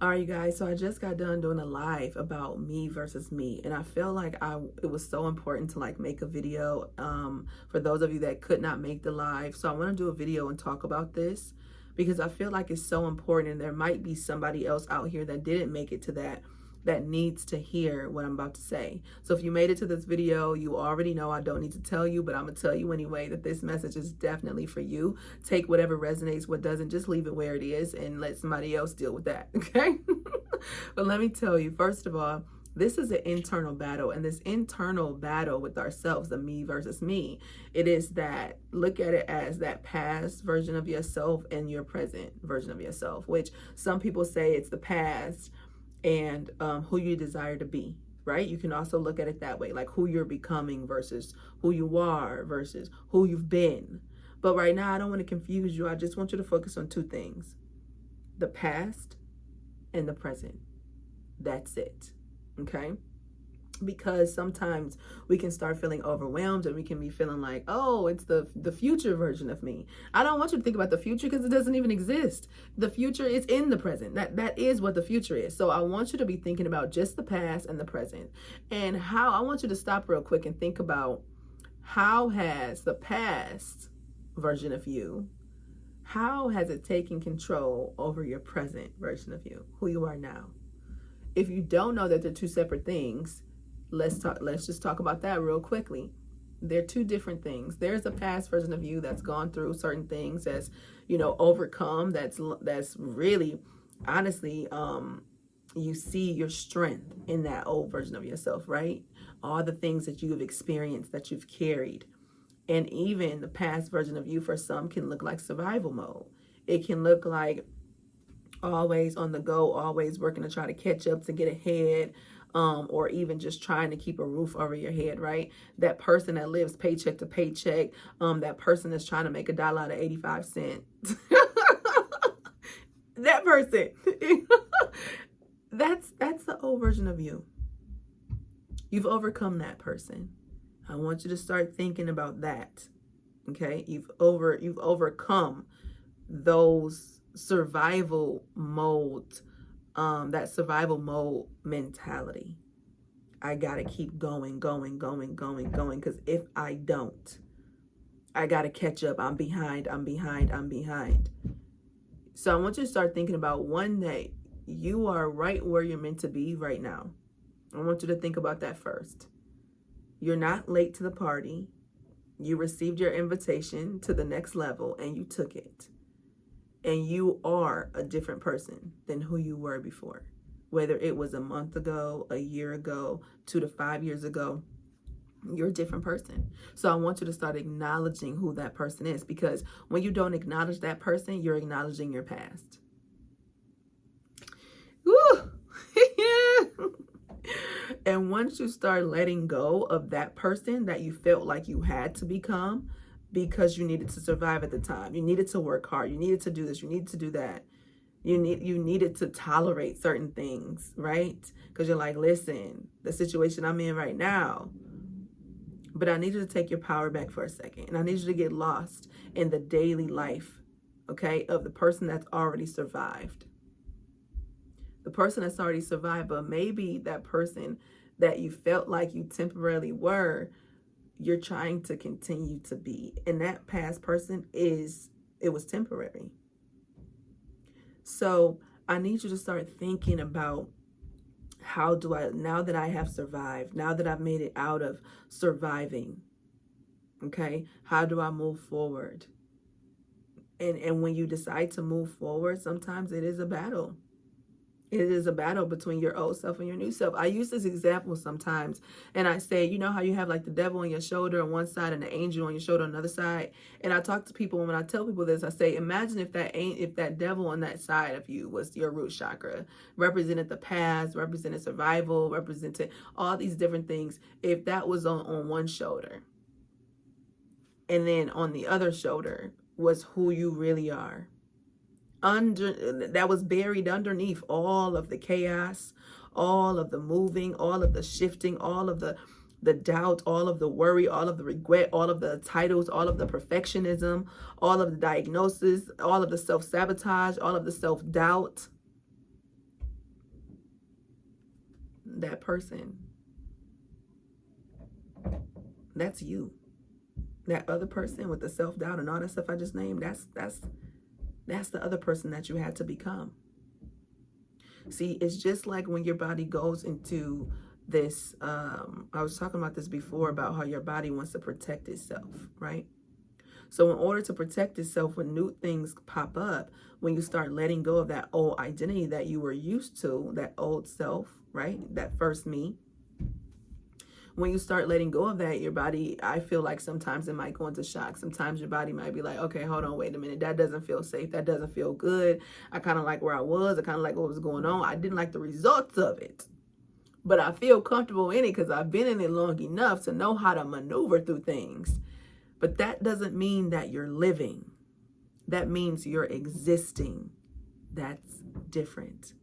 All right, you guys. So I just got done doing a live about me versus me, and I feel like it was so important to like make a video for those of you that could not make the live. So I want to do a video and talk about this because I feel like it's so important, and there might be somebody else out here that didn't make it to that needs to hear what I'm about to say. So if you made it to this video, you already know I don't need to tell you, but I'm gonna tell you anyway that this message is definitely for you. Take whatever resonates, what doesn't, just leave it where it is and let somebody else deal with that, okay? But let me tell you, first of all, this is an internal battle, and this internal battle with ourselves, the me versus me, it is that, look at it as that past version of yourself and your present version of yourself, which some people say it's the past and who you desire to be, right? You can also look at it that way, like who you're becoming versus who you are versus who you've been. But right now, I don't want to confuse you. I just want you to focus on two things: the past and the present. That's it, okay? Because sometimes we can start feeling overwhelmed and we can be feeling like, oh, it's the future version of me. I don't want you to think about the future because it doesn't even exist. The future is in the present. That is what the future is. So I want you to be thinking about just the past and the present. And how, I want you to stop real quick and think about, how has the past version of you, how has it taken control over your present version of you, who you are now? If you don't know that they're two separate things, let's just talk about that real quickly. They're two different things. There's a past version of you that's gone through certain things, that's, overcome, that's really, honestly, you see your strength in that old version of yourself, right? All the things that you have experienced, that you've carried. And even the past version of you for some can look like survival mode. It can look like always on the go, always working to try to catch up, to get ahead, or even just trying to keep a roof over your head, right? That person that lives paycheck to paycheck, that person that's trying to make $1 out of 85 cents. That person. That's the old version of you. You've overcome that person. I want you to start thinking about that. Okay? You've overcome those survival mode, that survival mode mentality. I gotta keep going, because if I don't, I gotta catch up. I'm behind. So I want you to start thinking about, one day you are right where you're meant to be right now. I want you to think about that first. You're not late to the party. You received your invitation to the next level and you took it. And you are a different person than who you were before. Whether it was a month ago, a year ago, 2 to 5 years ago, you're a different person. So I want you to start acknowledging who that person is, because when you don't acknowledge that person, you're acknowledging your past. Woo! And once you start letting go of that person that you felt like you had to become because you needed to survive at the time, you needed to work hard, you needed to do this, you needed to do that, you needed to tolerate certain things, right? Because you're like, listen, the situation I'm in right now, but I need you to take your power back for a second, and I need you to get lost in the daily life, okay, of the person that's already survived. The person that's already survived, but maybe that person that you felt like you temporarily were, you're trying to continue to be. And that past person it was temporary. So I need you to start thinking about, how do I, now that I have survived, now that I've made it out of surviving, okay, how do I move forward? And when you decide to move forward, sometimes it is a battle. It is a battle between your old self and your new self. I use this example sometimes, and I say, you know how you have like the devil on your shoulder on one side and the angel on your shoulder on the other side? And I talk to people, and when I tell people this, I say, imagine if that devil on that side of you was your root chakra, represented the past, represented survival, represented all these different things. If that was on one shoulder, and then on the other shoulder was who you really are, that was buried underneath all of the chaos, all of the moving, all of the shifting, all of the doubt, all of the worry, all of the regret, all of the titles, all of the perfectionism, all of the diagnosis, all of the self-sabotage, all of the self-doubt. that person, that's you. That other person with the self-doubt and all that stuff I just named, that's the other person that you had to become. See, it's just like when your body goes into this, I was talking about this before, about how your body wants to protect itself, right? So in order to protect itself when new things pop up, when you start letting go of that old identity that you were used to, that old self, right? That first me. When you start letting go of that, your body, I feel like sometimes it might go into shock. Sometimes your body might be like, okay, hold on, wait a minute. That doesn't feel safe. That doesn't feel good. I kind of like where I was. I kind of like what was going on. I didn't like the results of it. But I feel comfortable in it because I've been in it long enough to know how to maneuver through things. But that doesn't mean that you're living. That means you're existing. That's different.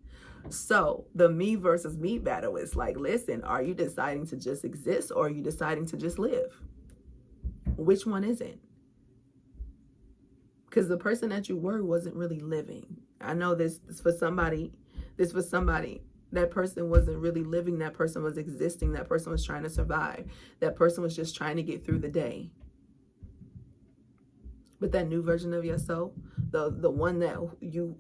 So the me versus me battle is like, listen, are you deciding to just exist, or are you deciding to just live? Which one is it? Because the person that you were wasn't really living. I know this for somebody. That person wasn't really living. That person was existing. That person was trying to survive. That person was just trying to get through the day. But that new version of yourself, the one that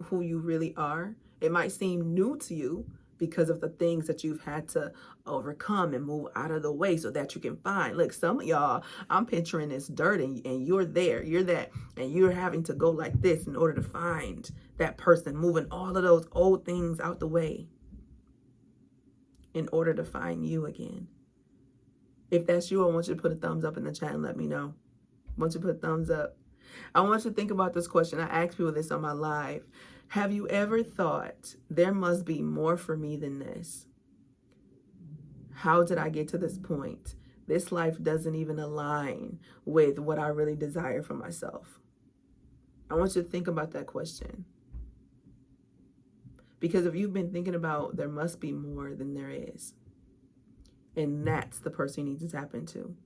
who you really are, it might seem new to you because of the things that you've had to overcome and move out of the way so that you can find. Look, some of y'all, I'm picturing this dirt, and you're there, you're that, and you're having to go like this in order to find that person, moving all of those old things out the way in order to find you again. If that's you, I want you to put a thumbs up in the chat and let me know. I want you to put a thumbs up. I want you to think about this question. I ask people this on my live. Have you ever thought, there must be more for me than this? How did I get to this point? This life doesn't even align with what I really desire for myself. I want you to think about that question. Because if you've been thinking about there must be more than there is, and that's the person you need to tap into.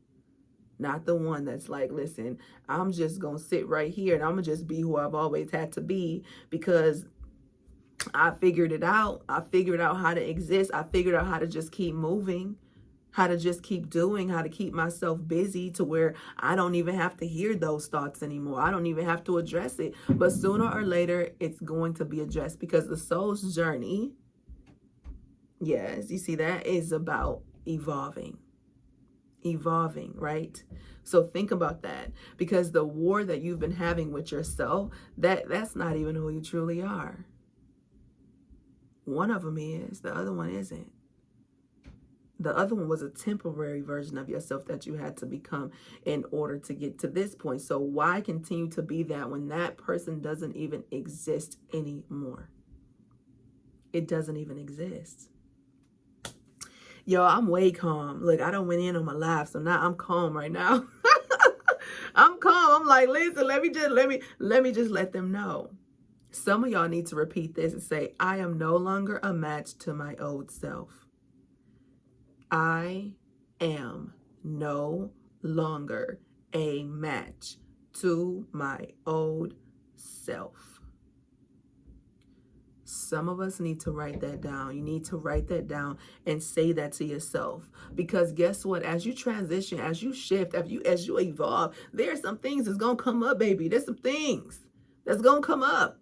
Not the one that's like, listen, I'm just going to sit right here and I'm going to just be who I've always had to be because I figured it out. I figured out how to exist. I figured out how to just keep moving, how to just keep doing, how to keep myself busy to where I don't even have to hear those thoughts anymore. I don't even have to address it. But sooner or later, it's going to be addressed because the soul's journey, yes, you see, that is about evolving, right? So think about that, because the war that you've been having with yourself, that's not even who you truly are. One of them is, the other one isn't. The other one was a temporary version of yourself that you had to become in order to get to this point. So why continue to be that when that person doesn't even exist anymore? It doesn't even exist. Yo, I'm way calm. Look, I done went in on my live, so now I'm calm right now. I'm calm. I'm like, listen, let me just let them know. Some of y'all need to repeat this and say, I am no longer a match to my old self. I am no longer a match to my old self. Some of us need to write that down. You need to write that down and say that to yourself. Because guess what? As you transition, as you shift, as you evolve, there's some things that's going to come up, baby. There's some things that's going to come up.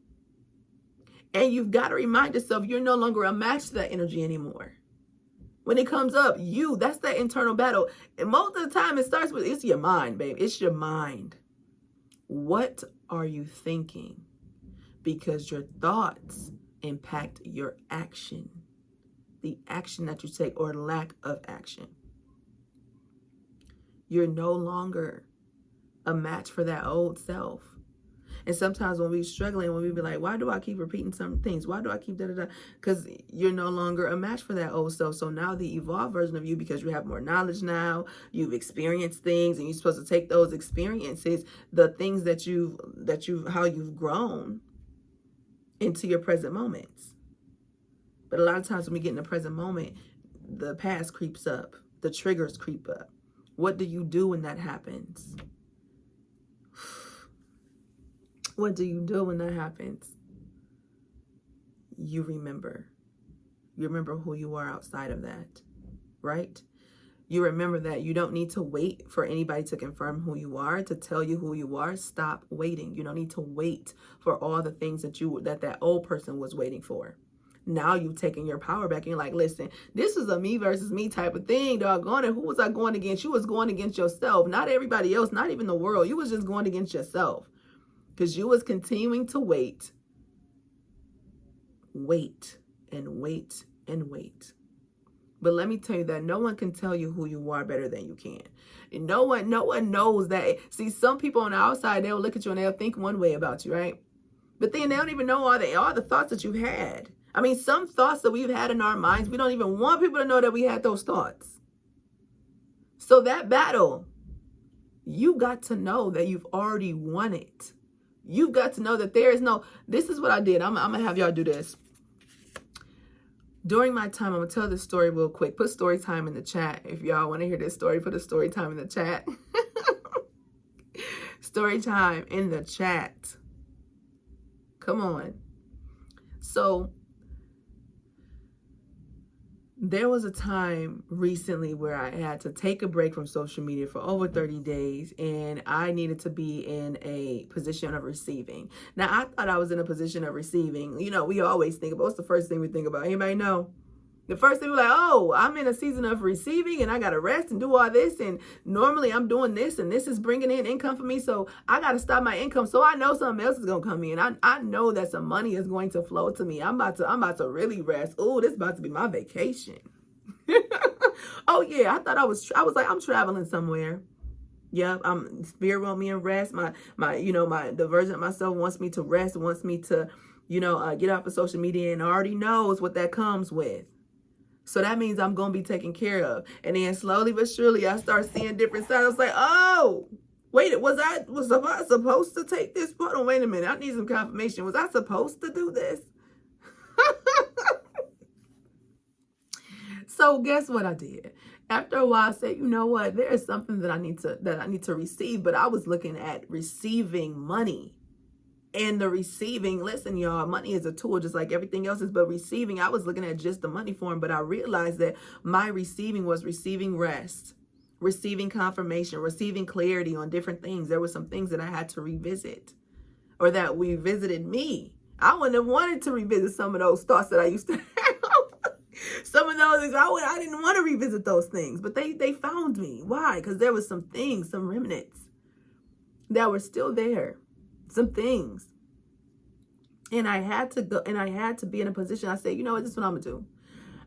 And you've got to remind yourself you're no longer a match to that energy anymore. When it comes up, that's that internal battle. And most of the time it starts with, it's your mind, baby. It's your mind. What are you thinking? Because your thoughts impact your action, the action that you take or lack of action. You're no longer a match for that old self. And sometimes when we're struggling, when we be like, why do I keep repeating some things? Why do I keep da-da-da? Because you're no longer a match for that old self. So now the evolved version of you, because you have more knowledge now, you've experienced things, and you're supposed to take those experiences, the things how you've grown, into your present moments. But a lot of times when we get in the present moment, the past creeps up, the triggers creep up. What do you do when that happens? What do you do when that happens? You remember. You remember who you are outside of that, right? You remember that you don't need to wait for anybody to confirm who you are, to tell you who you are. Stop waiting. You don't need to wait for all the things that old person was waiting for. Now you've taken your power back and you're like, listen, this is a me versus me type of thing, doggone it. Who was I going against? You was going against yourself, not everybody else, not even the world. You was just going against yourself because you was continuing to wait and wait and wait. But let me tell you that no one can tell you who you are better than you can. And no one knows that. See, some people on the outside, they'll look at you and they'll think one way about you, right? But then they don't even know all the thoughts that you've had. I mean, some thoughts that we've had in our minds, we don't even want people to know that we had those thoughts. So that battle, you got to know that you've already won it. You've got to know that there is no, this is what I did. I'm going to have y'all do this. During my time, I'm going to tell this story real quick. Put story time in the chat. If y'all want to hear this story, put a story time in the chat. Story time in the chat. Come on. So there was a time recently where I had to take a break from social media for over 30 days, and I needed to be in a position of receiving. Now, I thought I was in a position of receiving. You know, we always think about, what's the first thing we think about? Anybody know? The first thing we're like, oh, I'm in a season of receiving and I got to rest and do all this. And normally I'm doing this and this is bringing in income for me. So I got to stop my income. So I know something else is going to come in. I know that some money is going to flow to me. I'm about to really rest. Oh, this is about to be my vacation. Oh yeah. I was like, I'm traveling somewhere. Yeah. Spirit wants me to rest. The version of myself wants me to rest, wants me to, get off of social media, and already knows what that comes with. So that means I'm going to be taken care of. And then slowly but surely, I start seeing different sides. I was like, oh, wait, was I supposed to take this? Hold on, wait a minute. I need some confirmation. Was I supposed to do this? So guess what I did? After a while, I said, you know what? There is something that I need to receive. But I was looking at receiving money. And the receiving, listen, y'all, money is a tool just like everything else is. But receiving, I was looking at just the money form. But I realized that my receiving was receiving rest, receiving confirmation, receiving clarity on different things. There were some things that I had to revisit, or that revisited me. I wouldn't have wanted to revisit some of those thoughts that I used to have. Some of those, I didn't want to revisit those things. But they found me. Why? Because there was some things, some remnants that were still there. Some things. And I had to go, and I had to be in a position. I said, you know what, this is what I'm gonna do.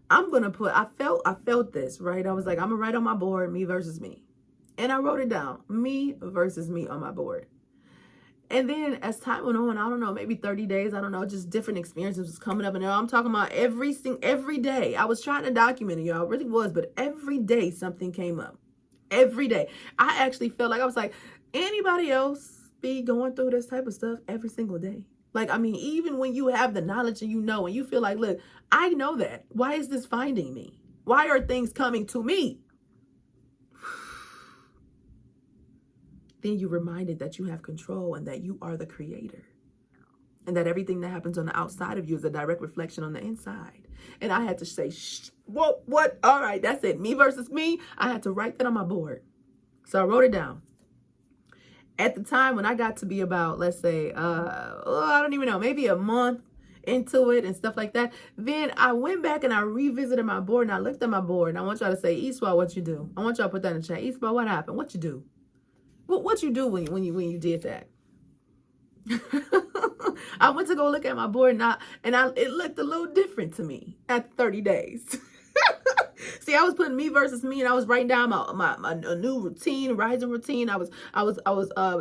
I'm gonna put, I felt this, right? I was like, I'm gonna write on my board, me versus me. And I wrote it down, me versus me on my board. And then as time went on, I don't know, maybe 30 days, I don't know, just different experiences was coming up. And I'm talking about every day. I was trying to document it, y'all, really was, but every day something came up. Every day. I actually felt like, I was like, anybody else be going through this type of stuff every single day? Like, I mean, even when you have the knowledge and and you feel like, look, I know that. Why is this finding me? Why are things coming to me? Then you're reminded that you have control and that you are the creator. And that everything that happens on the outside of you is a direct reflection on the inside. And I had to say, shh, what? All right, that's it. Me versus me. I had to write that on my board. So I wrote it down. At the time when I got to be about, let's say, I don't even know, maybe a month into it and stuff like that, then I went back and I revisited my board and I looked at my board, and I want y'all to say, Iswa, what you do? I want y'all to put that in the chat. Iswa, what happened? What you do? What you do when you did that? I went to go look at my board and it looked a little different to me at 30 days. See, I was putting me versus me, and I was writing down my new routine, rising routine. I was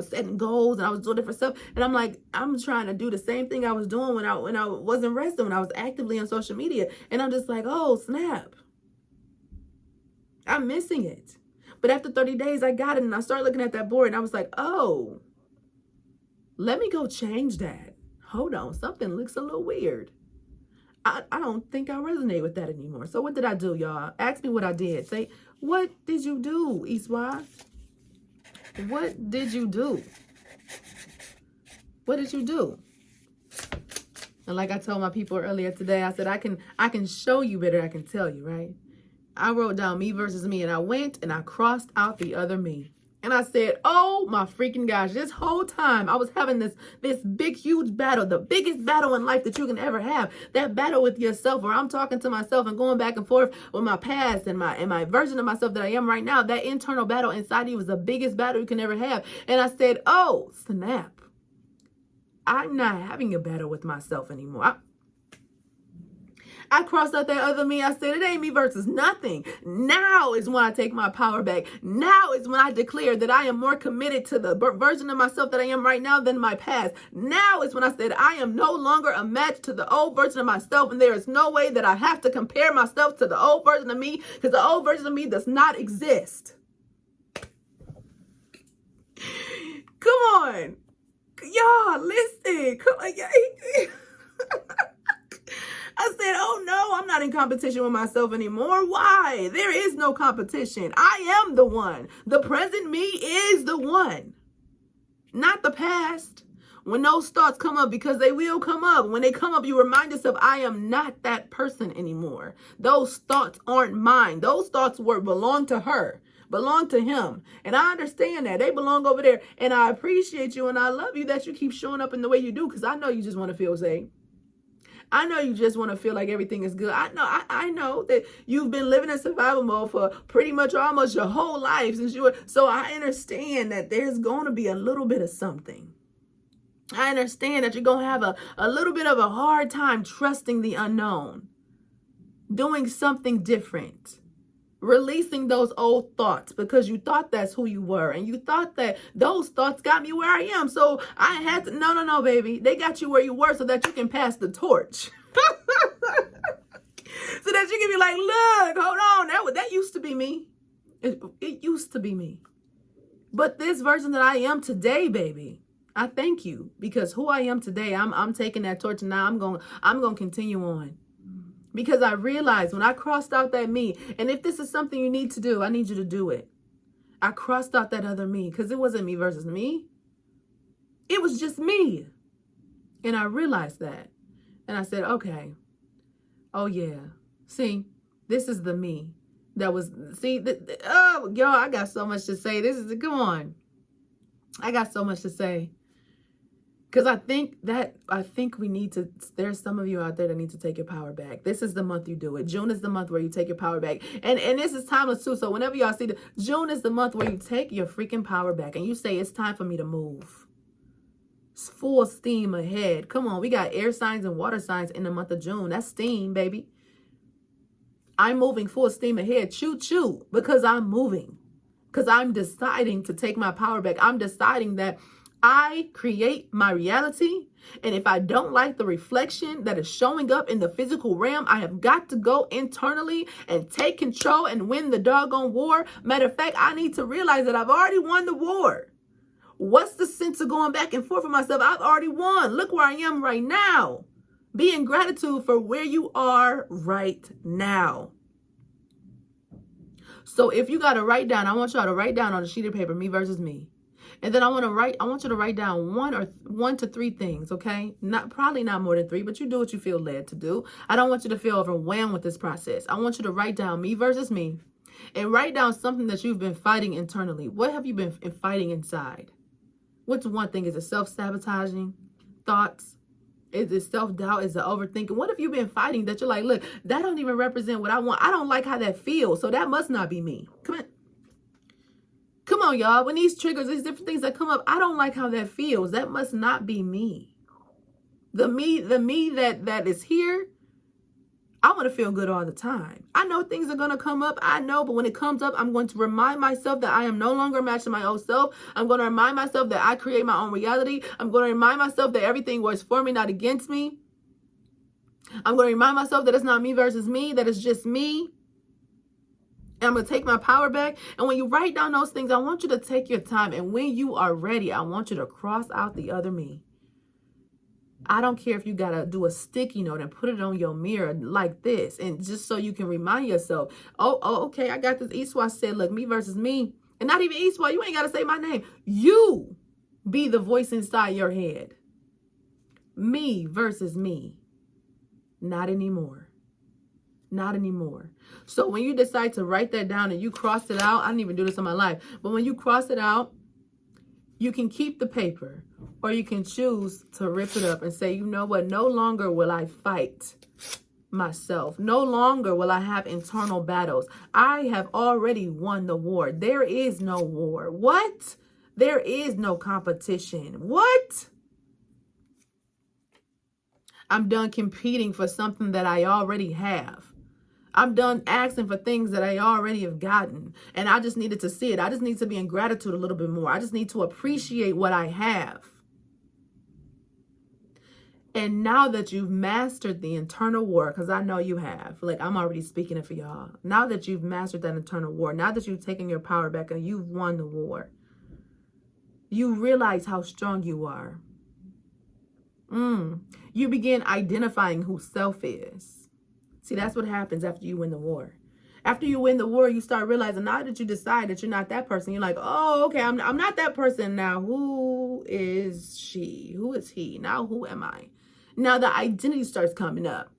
setting goals, and I was doing different stuff. And I'm like, I'm trying to do the same thing I was doing when I wasn't resting, when I was actively on social media. And I'm just like, oh, snap. I'm missing it. But after 30 days, I got it, and I started looking at that board, and I was like, oh, let me go change that. Hold on, something looks a little weird. I don't think I resonate with that anymore. So what did I do, y'all? Ask me what I did. Say, what did you do, Iswa? What did you do? What did you do? And like I told my people earlier today, I said, I can show you better, I can tell you, right? I wrote down me versus me, and I went and I crossed out the other me. And I said, oh my freaking gosh, this whole time I was having this big, huge battle, the biggest battle in life that you can ever have. That battle with yourself, where I'm talking to myself and going back and forth with my past and my version of myself that I am right now. That internal battle inside you was the biggest battle you can ever have. And I said, oh, snap. I'm not having a battle with myself anymore. I crossed out that other me. I said, it ain't me versus nothing. Now is when I take my power back. Now is when I declare that I am more committed to the version of myself that I am right now than my past. Now is when I said, I am no longer a match to the old version of myself. And there is no way that I have to compare myself to the old version of me, because the old version of me does not exist. Come on. Y'all, listen. Come on. I said, oh no, I'm not in competition with myself anymore. Why? There is no competition. I am the one. The present me is the one, not the past. When those thoughts come up, because they will come up, when they come up, you remind yourself, I am not that person anymore. Those thoughts aren't mine. Those thoughts belong to her, belong to him. And I understand that. They belong over there. And I appreciate you and I love you that you keep showing up in the way you do, because I know you just want to feel safe. I know you just want to feel like everything is good. I know that you've been living in survival mode for pretty much almost your whole life since you were. So I understand that there's going to be a little bit of something. I understand that you're going to have a little bit of a hard time trusting the unknown, doing something different, releasing those old thoughts, because you thought that's who you were. And you thought that those thoughts got me where I am. So I had to, no, baby. They got you where you were so that you can pass the torch. So that you can be like, look, hold on. That used to be me. It used to be me. But this version that I am today, baby, I thank you, because who I am today, I'm taking that torch, and now I'm going to continue on. Because I realized when I crossed out that me, and if this is something you need to do, I need you to do it. I crossed out that other me, because it wasn't me versus me. It was just me. And I realized that. And I said, okay. Oh, yeah. See, this is the me that was, oh, y'all, I got so much to say. Come on. I got so much to say. Because I think we need to, there's some of you out there that need to take your power back. This is the month you do it. June is the month where you take your power back. And this is timeless too. So whenever y'all see June is the month where you take your freaking power back and you say, it's time for me to move. It's full steam ahead. Come on, we got air signs and water signs in the month of June. That's steam, baby. I'm moving full steam ahead. Choo choo, because I'm moving. Because I'm deciding to take my power back. I'm deciding that I create my reality. And if I don't like the reflection that is showing up in the physical realm, I have got to go internally and take control and win the doggone war. Matter of fact, I need to realize that I've already won the war. What's the sense of going back and forth with myself? I've already won. Look where I am right now. Be in gratitude for where you are right now. So if you got to write down, I want y'all to write down on a sheet of paper, me versus me. And then I want you to write down one to three things, okay? Probably not more than three, but you do what you feel led to do. I don't want you to feel overwhelmed with this process. I want you to write down me versus me, and write down something that you've been fighting internally. What have you been fighting inside? What's one thing? Is it self-sabotaging thoughts? Is it self-doubt? Is it overthinking? What have you been fighting that you're like, look, that don't even represent what I want. I don't like how that feels, so that must not be me. Come on, y'all. When these triggers, these different things that come up, I don't like how that feels. That must not be me. The me that is here, I want to feel good all the time. I know things are going to come up. I know, but when it comes up, I'm going to remind myself that I am no longer matching my old self. I'm going to remind myself that I create my own reality. I'm going to remind myself that everything works for me, not against me. I'm going to remind myself that it's not me versus me, that it's just me. And I'm going to take my power back. And when you write down those things, I want you to take your time. And when you are ready, I want you to cross out the other me. I don't care if you got to do a sticky note and put it on your mirror like this. And just so you can remind yourself, oh, okay, I got this. Iswa said, look, me versus me. And not even Iswa, you ain't got to say my name. You be the voice inside your head. Me versus me. Not anymore. Not anymore. So when you decide to write that down and you cross it out, I didn't even do this in my life, but when you cross it out, you can keep the paper, or you can choose to rip it up and say, you know what? No longer will I fight myself. No longer will I have internal battles. I have already won the war. There is no war. What? There is no competition. What? I'm done competing for something that I already have. I'm done asking for things that I already have gotten. And I just needed to see it. I just need to be in gratitude a little bit more. I just need to appreciate what I have. And now that you've mastered the internal war, because I know you have, like I'm already speaking it for y'all. Now that you've mastered that internal war, now that you've taken your power back and you've won the war, you realize how strong you are. You begin identifying who self is. See, that's what happens after you win the war. After you win the war, you start realizing now that you decide that you're not that person. You're like, oh, okay, I'm not that person now. Who is she? Who is he? Now who am I? Now the identity starts coming up.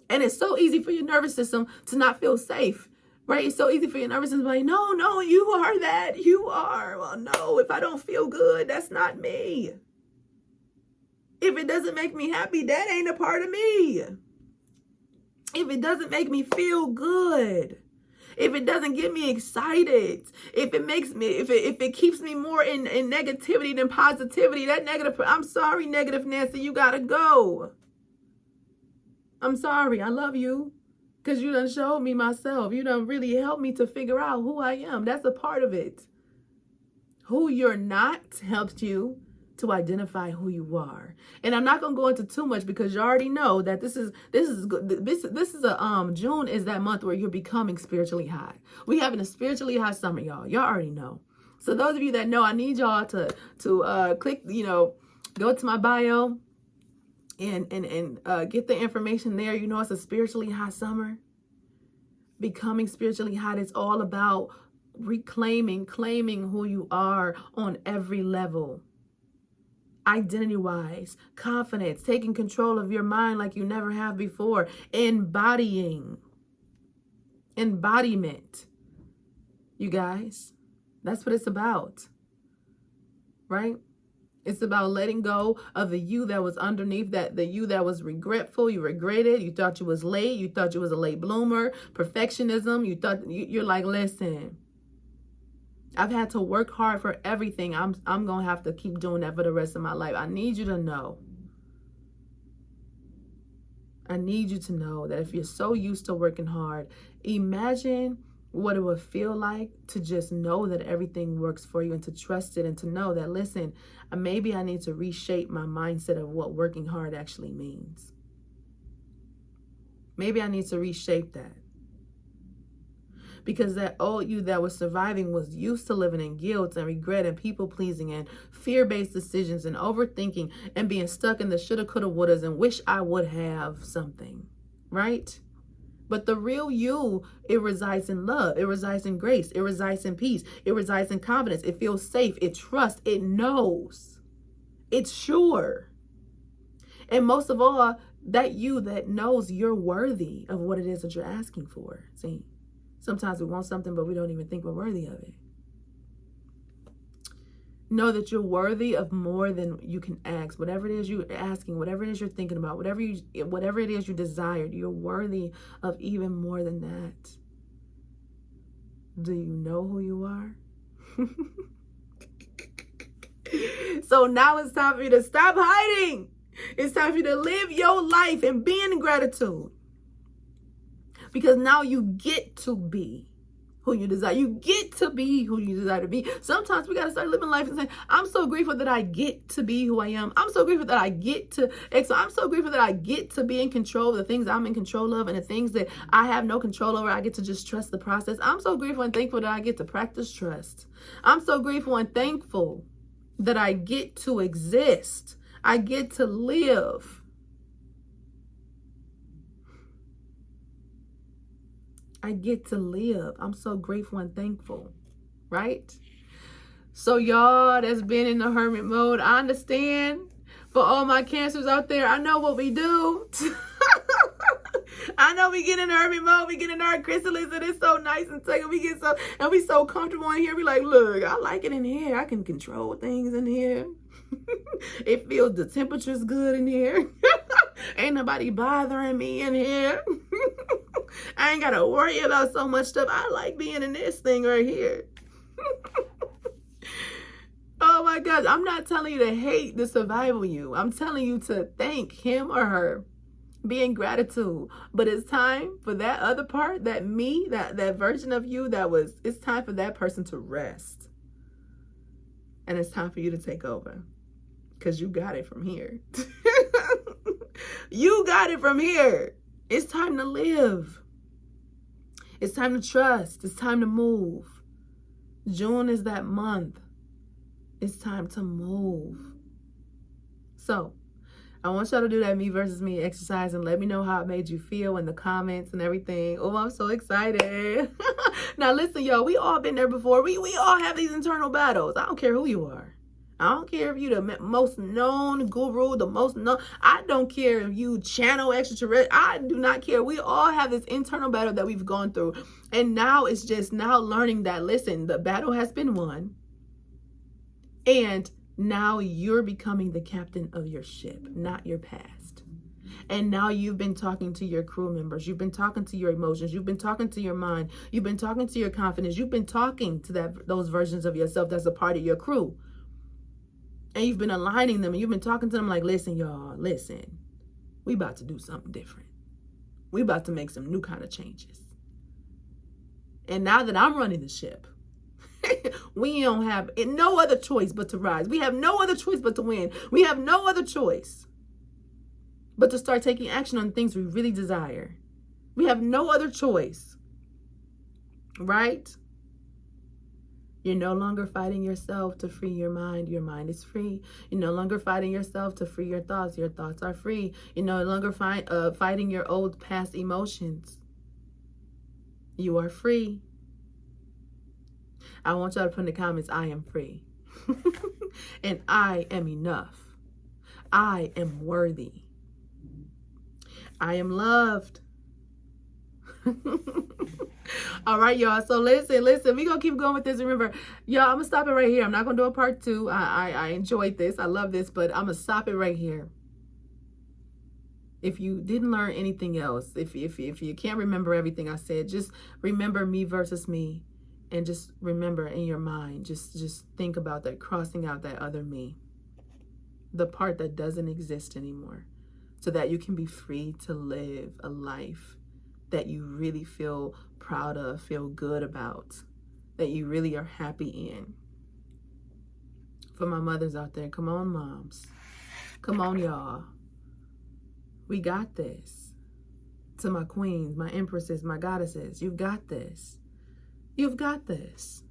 And it's so easy for your nervous system to not feel safe, right? It's so easy for your nervous system to be like, no, you are that. You are. Well, no, if I don't feel good, that's not me. If it doesn't make me happy, that ain't a part of me. If it doesn't make me feel good, if it doesn't get me excited, if it makes me, if it keeps me more in negativity than positivity, that negative, I'm sorry, negative Nancy, you gotta go. I'm sorry, I love you. Because you done showed me myself. You done really helped me to figure out who I am. That's a part of it. Who you're not helps you to identify who you are. And I'm not gonna go into too much because you already know that this is a June is that month where you're becoming spiritually high. We having a spiritually high summer, y'all. Y'all already know. So those of you that know, I need y'all to click, go to my bio and get the information there. You know, it's a spiritually high summer. Becoming spiritually high. It's all about claiming who you are on every level. Identity-wise, confidence, taking control of your mind like you never have before, embodiment. You guys, that's what it's about, right? It's about letting go of the you that was underneath, the you that was regretful. You regretted. You thought you was late. You thought you was a late bloomer. Perfectionism. You thought you're like, listen, I've had to work hard for everything. I'm going to have to keep doing that for the rest of my life. I need you to know. I need you to know that if you're so used to working hard, imagine what it would feel like to just know that everything works for you and to trust it and to know that, listen, maybe I need to reshape my mindset of what working hard actually means. Maybe I need to reshape that. Because that old you that was surviving was used to living in guilt and regret and people-pleasing and fear-based decisions and overthinking and being stuck in the shoulda, coulda, wouldas and wish I would have something, right? But the real you, it resides in love. It resides in grace. It resides in peace. It resides in confidence. It feels safe. It trusts. It knows. It's sure. And most of all, that you that knows you're worthy of what it is that you're asking for. See? Sometimes we want something, but we don't even think we're worthy of it. Know that you're worthy of more than you can ask. Whatever it is you're asking, whatever it is you're thinking about, whatever it is you desired, you're worthy of even more than that. Do you know who you are? So now it's time for you to stop hiding. It's time for you to live your life and be in gratitude. Because now you get to be who you desire. You get to be who you desire to be. Sometimes we got to start living life and say, I'm so grateful that I get to be who I am. I'm so grateful that I get to excel. I'm so grateful that I get to be in control of the things I'm in control of and the things that I have no control over. I get to just trust the process. I'm so grateful and thankful that I get to practice trust. I'm so grateful and thankful that I get to exist. I get to live. I get to live. I'm so grateful and thankful, right? So y'all that's been in the hermit mode, I understand. For all my cancers out there, I know what we do. I know we get in hermit mode, we get in our chrysalis, and it's so nice and tight. We so comfortable in here. We like, look, I like it in here. I can control things in here. It feels, the temperature's good in here. Ain't nobody bothering me in here. I ain't gotta worry about so much stuff. I like being in this thing right here. Oh my God, I'm not telling you to hate the survival you. I'm telling you to thank him or her. Be in gratitude. But it's time for that other part, that me, that version of you it's time for that person to rest. And it's time for you to take over. Because you got it from here. You got it from here. It's time to live. It's time to trust. It's time to move. June is that month. It's time to move. So, I want y'all to do that me versus me exercise and let me know how it made you feel in the comments and everything. Oh, I'm so excited. Now, listen, y'all, we all been there before. We all have these internal battles. I don't care who you are. I don't care if you the most known guru, the most known. I don't care if you channel extraterrestrial. I do not care. We all have this internal battle that we've gone through. And now it's just now learning that, listen, the battle has been won. And now you're becoming the captain of your ship, not your past. And now you've been talking to your crew members. You've been talking to your emotions. You've been talking to your mind. You've been talking to your confidence. You've been talking to those versions of yourself that's a part of your crew. And you've been aligning them, and you've been talking to them like, listen, y'all, listen. We about to do something different. We about to make some new kind of changes. And now that I'm running the ship, we don't have no other choice but to rise. We have no other choice but to win. We have no other choice but to start taking action on things we really desire. We have no other choice, right? You're no longer fighting yourself to free your mind. Your mind is free. You're no longer fighting yourself to free your thoughts. Your thoughts are free. You're no longer fighting your old past emotions. You are free. I want y'all to put in the comments, I am free. And I am enough. I am worthy. I am loved. All right, y'all. So listen. We're going to keep going with this. Remember, y'all, I'm going to stop it right here. I'm not going to do a part 2. I enjoyed this. I love this, but I'm going to stop it right here. If you didn't learn anything else, if you can't remember everything I said, just remember me versus me. And just remember in your mind, just think about that, crossing out that other me. The part that doesn't exist anymore. So that you can be free to live a life that you really feel proud of, feel good about, that you really are happy in. For my mothers out there, come on, moms. Come on, y'all. We got this. To my queens, my empresses, my goddesses, you've got this. You've got this.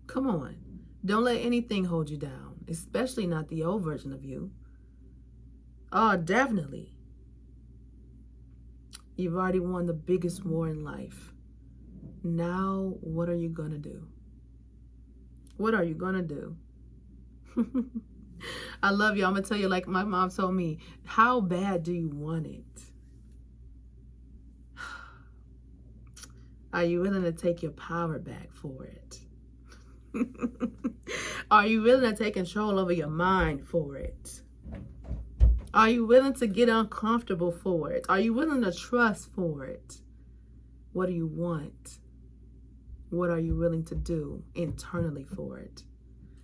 Come on. Don't let anything hold you down, especially not the old version of you. Oh, definitely. You've already won the biggest war in life. Now, what are you going to do? What are you going to do? I love you. I'm going to tell you, like my mom told me, how bad do you want it? Are you willing to take your power back for it? Are you willing to take control over your mind for it? Are you willing to get uncomfortable for it? Are you willing to trust for it? What do you want? What are you willing to do internally for it?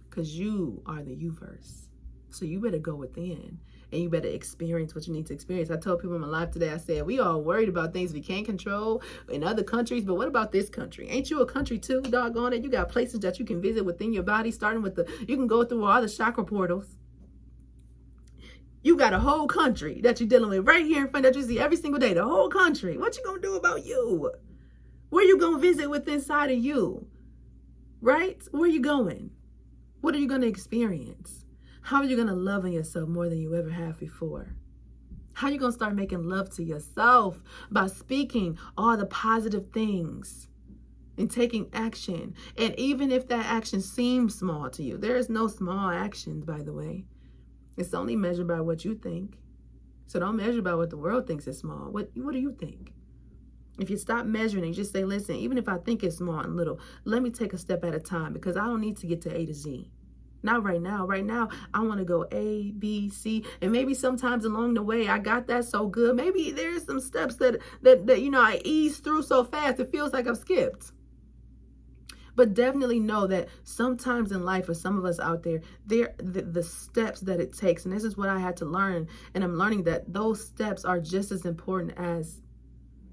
Because you are the universe. So you better go within and you better experience what you need to experience. I told people in my life today, I said, we all worried about things we can't control in other countries, but what about this country? Ain't you a country too, doggone it? You got places that you can visit within your body, starting with you can go through all the chakra portals. You got a whole country that you're dealing with right here in front that you see every single day. The whole country. What you gonna do about you? Where you gonna visit with inside of you? Right? Where you going? What are you gonna experience? How are you gonna love on yourself more than you ever have before? How are you gonna start making love to yourself by speaking all the positive things and taking action? And even if that action seems small to you, there is no small actions, by the way. It's only measured by what you think. So don't measure by what the world thinks is small. What do you think? If you stop measuring and just say, listen, even if I think it's small and little, let me take a step at a time, because I don't need to get to A to Z. Not right now. Right now, I want to go A, B, C, and maybe sometimes along the way, I got that so good. Maybe there's some steps that I ease through so fast, it feels like I've skipped. But definitely know that sometimes in life, for some of us out there, the steps that it takes, and this is what I had to learn, and I'm learning that those steps are just as important as,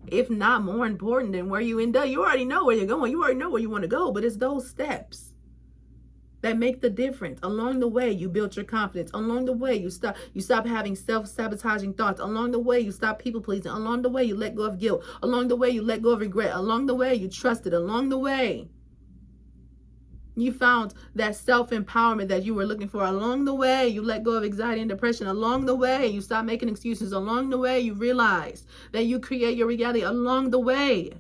if not more important than where you end up. You already know where you're going. You already know where you want to go, but it's those steps that make the difference. Along the way, you build your confidence. Along the way, you stop having self-sabotaging thoughts. Along the way, you stop people-pleasing. Along the way, you let go of guilt. Along the way, you let go of regret. Along the way, you trusted. Along the way, you found that self-empowerment that you were looking for. Along the way, you let go of anxiety and depression. Along the way, you stop making excuses. Along the way, you realize that you create your reality. Along the way.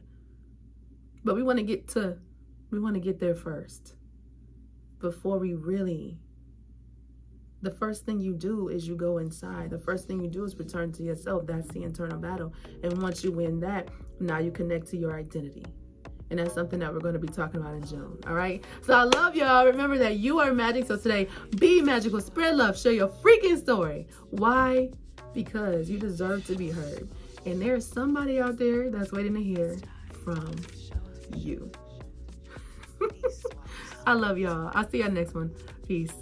But we want to get there first. Before we really, the first thing you do is you go inside. The first thing you do is return to yourself. That's the internal battle. And once you win that, now you connect to your identity. And that's something that we're going to be talking about in June. All right. So I love y'all. Remember that you are magic. So today, be magical, spread love, share your freaking story. Why? Because you deserve to be heard. And there's somebody out there that's waiting to hear from you. I love y'all. I'll see y'all next one. Peace.